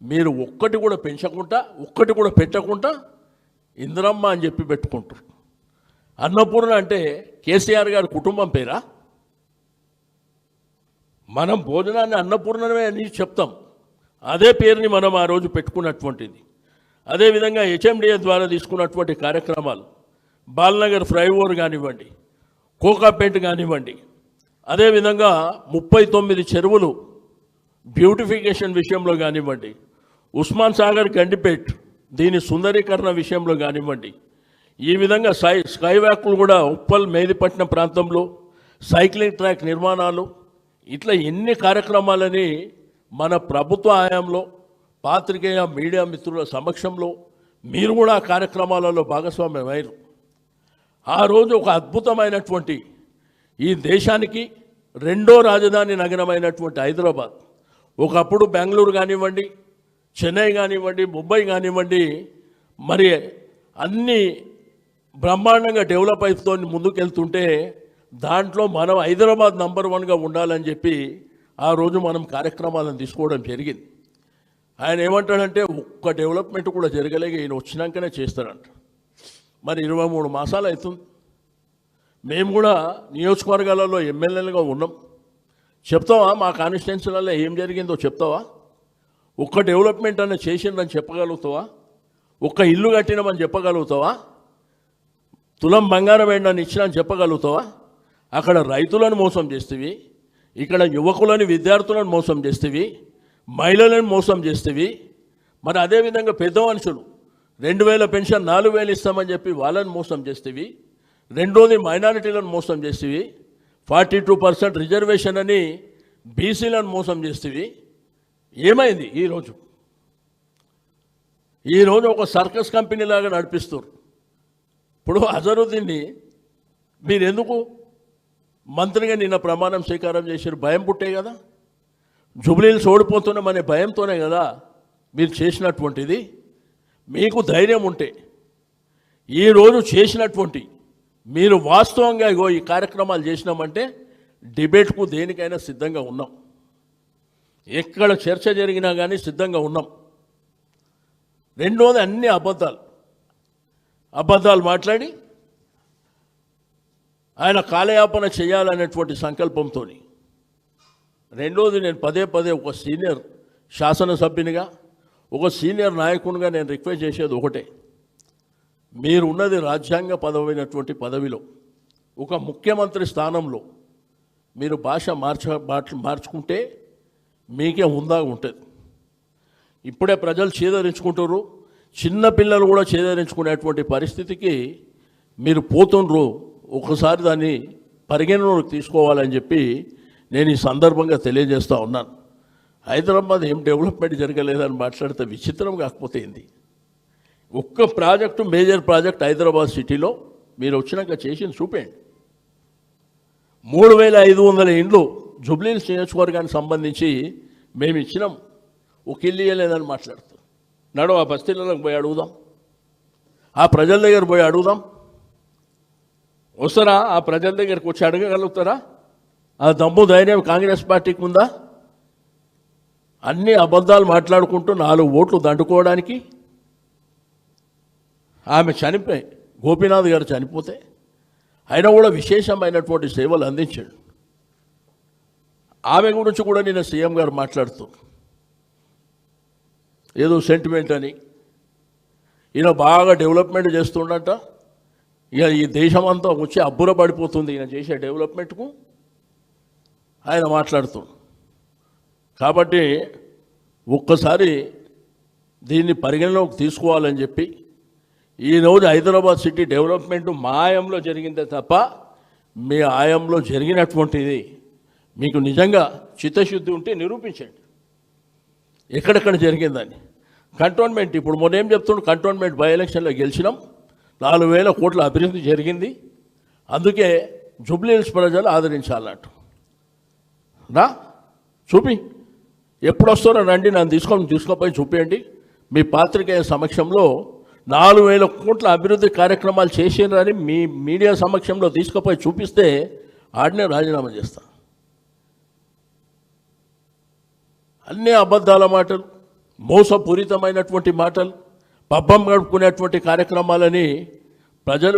మీరు ఒక్కటి కూడా పెంచకుండా ఒక్కటి కూడా పెట్టకుండా ఇందిరమ్మ అని చెప్పి పెట్టుకుంటారు. అన్నపూర్ణ అంటే కేసీఆర్ గారి కుటుంబం పేరా? మనం భోజనాన్ని అన్నపూర్ణమే అని చెప్తాం, అదే పేరుని మనం ఆ రోజు పెట్టుకున్నటువంటిది. అదేవిధంగా హెచ్ఎండిఏ ద్వారా తీసుకున్నటువంటి కార్యక్రమాలు, బాలనగర్ ఫ్లైఓవర్ కానివ్వండి, కోకాపేట కానివ్వండి, అదేవిధంగా 39 చెరువులు బ్యూటిఫికేషన్ విషయంలో కానివ్వండి, ఉస్మాన్ సాగర్ గండిపేట్ దీని సుందరీకరణ విషయంలో కానివ్వండి, ఈ విధంగా స్కై వాక్లు కూడా ఉప్పల్ మేదిపట్నం ప్రాంతంలో సైక్లింగ్ ట్రాక్ నిర్మాణాలు, ఇట్లా ఎన్ని కార్యక్రమాలని మన ప్రభుత్వ హయాంలో పాత్రికేయ మీడియా మిత్రుల సమక్షంలో మీరు కూడా ఆ కార్యక్రమాలలో భాగస్వామ్యం అయ్యారు. ఆ రోజు ఒక అద్భుతమైనటువంటి ఈ దేశానికి రెండో రాజధాని నగరమైనటువంటి హైదరాబాద్, ఒకప్పుడు బెంగళూరు కానివ్వండి, చెన్నై కానివ్వండి, ముంబై కానివ్వండి, మరి అన్ని బ్రహ్మాండంగా డెవలప్ అవుతూ ముందుకెళ్తుంటే దాంట్లో మనం హైదరాబాద్ నంబర్ 1గా ఉండాలని చెప్పి ఆ రోజు మనం కార్యక్రమాలను తీసుకోవడం జరిగింది. ఆయన ఏమంటాడంటే ఒక్క డెవలప్మెంట్ కూడా జరగలేక ఈయన వచ్చినాకనే చేస్తారంట. మరి 23 మాసాలు అవుతుంది. మేము కూడా నియోజకవర్గాలలో ఎమ్మెల్యేలుగా ఉన్నాం. చెప్తావా మా కాన్స్టిట్యున్సీలలో ఏం జరిగిందో చెప్తావా? ఒక్క డెవలప్మెంట్ అన్న చేసిందని చెప్పగలుగుతావా? ఒక్క ఇల్లు కట్టినామని చెప్పగలుగుతావా? తులం బంగారం వేయడాన్ని ఇచ్చినని చెప్పగలుగుతావా? అక్కడ రైతులను మోసం చేస్తేవి, ఇక్కడ యువకులని విద్యార్థులను మోసం చేస్తేవి, మహిళలను మోసం చేస్తేవి. మరి అదేవిధంగా పెద్ద మనుషులు 2000 పెన్షన్ 4000 ఇస్తామని చెప్పి వాళ్ళని మోసం చేస్తేవి. రెండోది మైనారిటీలను మోసం చేస్తేవి, 42% రిజర్వేషన్ అని బీసీలను మోసం చేస్తేవి. ఏమైంది ఈరోజు ఒక సర్కస్ కంపెనీ లాగా నడిపిస్తారు. ఇప్పుడు అజరుద్దీన్ని మీరు ఎందుకు మంత్రిగా నిన్న ప్రమాణం స్వీకారం చేశారు? భయం పుట్టే కదా, జుబ్లీలు ఓడిపోతున్నామనే భయంతోనే కదా మీరు చేసినటువంటిది. మీకు ధైర్యం ఉంటే ఈరోజు చేసినటువంటి మీరు వాస్తవంగా ఈ కార్యక్రమాలు చేసినామంటే డిబేట్కు దేనికైనా సిద్ధంగా ఉన్నాం. ఎక్కడ చర్చ జరిగినా కానీ సిద్ధంగా ఉన్నాం. రెండోది అన్ని అబద్ధాలు మాట్లాడి ఆయన కాలయాపన చేయాలనేటువంటి సంకల్పంతో. రెండోది నేను పదే ఒక సీనియర్ శాసనసభ్యునిగా, ఒక సీనియర్ నాయకునిగా నేను రిక్వెస్ట్ చేసేది ఒకటే, మీరు ఉన్నది రాజ్యాంగ పదవైనటువంటి పదవిలో, ఒక ముఖ్యమంత్రి స్థానంలో మీరు భాష మార్చుకుంటే మీకే హుందాగా ఉంటుంది. ఇప్పుడే ప్రజలు చేదరించుకుంటారు, చిన్నపిల్లలు కూడా చేదరించుకునేటువంటి పరిస్థితికి మీరు పోతుండ్రు. ఒకసారి దాన్ని పరిగణనలోకి తీసుకోవాలని చెప్పి నేను ఈ సందర్భంగా తెలియజేస్తూ ఉన్నాను. హైదరాబాద్ ఏం డెవలప్మెంట్ జరగలేదని మాట్లాడితే విచిత్రం కాకపోతే ఏంది? ఒక్క ప్రాజెక్టు, మేజర్ ప్రాజెక్ట్ హైదరాబాద్ సిటీలో మీరు వచ్చినాక చేసింది చూపేయండి. 3500 ఇండ్లు జుబ్లీహిల్స్ నియోజకవర్గానికి సంబంధించి మేము ఇచ్చినాం, ఒక ఇల్లు ఇవ్వలేదని మాట్లాడుతాం. ఆ బస్తీలకు పోయి అడుగుదాం, ఆ ప్రజల దగ్గర పోయి అడుగుదాం. వస్తారా? ఆ ప్రజల దగ్గరికి వచ్చి అడగగలుగుతారా? ఆ దమ్ము ధైర్యం కాంగ్రెస్ పార్టీకి ఉందా? అన్ని అబద్ధాలు మాట్లాడుకుంటూ 4 ఓట్లు దండుకోవడానికి. ఆమె చనిపోయి, గోపీనాథ్ గారు చనిపోతే ఆయన కూడా విశేషమైనటువంటి సేవలు అందించాడు. ఆమె గురించి కూడా నిన్న సీఎం గారు మాట్లాడుతూ ఏదో సెంటిమెంట్ అని, ఈయన బాగా డెవలప్మెంట్ చేస్తుండట, ఇక ఈ దేశం అంతా వచ్చి అబ్బుర పడిపోతుంది ఈయన చేసే డెవలప్మెంట్కు ఆయన మాట్లాడుతూ. కాబట్టి ఒక్కసారి దీన్ని పరిగణలోకి తీసుకోవాలని చెప్పి ఈరోజు హైదరాబాద్ సిటీ డెవలప్మెంట్ మా ఆయంలో జరిగిందే తప్ప మీ ఆయంలో జరిగినటువంటిది మీకు నిజంగా చిత్తశుద్ధి ఉంటే నిరూపించండి ఎక్కడెక్కడ జరిగిందని. కంటోన్మెంట్ ఇప్పుడు మొన్న ఏం చెప్తుండే, కంటోన్మెంట్ బై ఎలక్షన్లో గెలిచినాం, 4000 కోట్ల అభివృద్ధి జరిగింది, అందుకే జుబ్లీహిల్స్ ప్రజలు ఆదరించాలన్నట్టు. చూపి ఎప్పుడు వస్తారో రండి, నన్ను తీసుకుపోయి చూపించండి. మీ పాత్రికేయ సమక్షంలో 4000 కోట్ల అభివృద్ధి కార్యక్రమాలు చేసినారని మీ మీడియా సమక్షంలో తీసుకుపోయి చూపిస్తే ఆడనే రాజీనామా చేస్తా. అన్నీ అబద్ధాల మాటలు, మోసపూరితమైనటువంటి మాటలు, పబ్బం గడుపుకునేటువంటి కార్యక్రమాలని ప్రజలు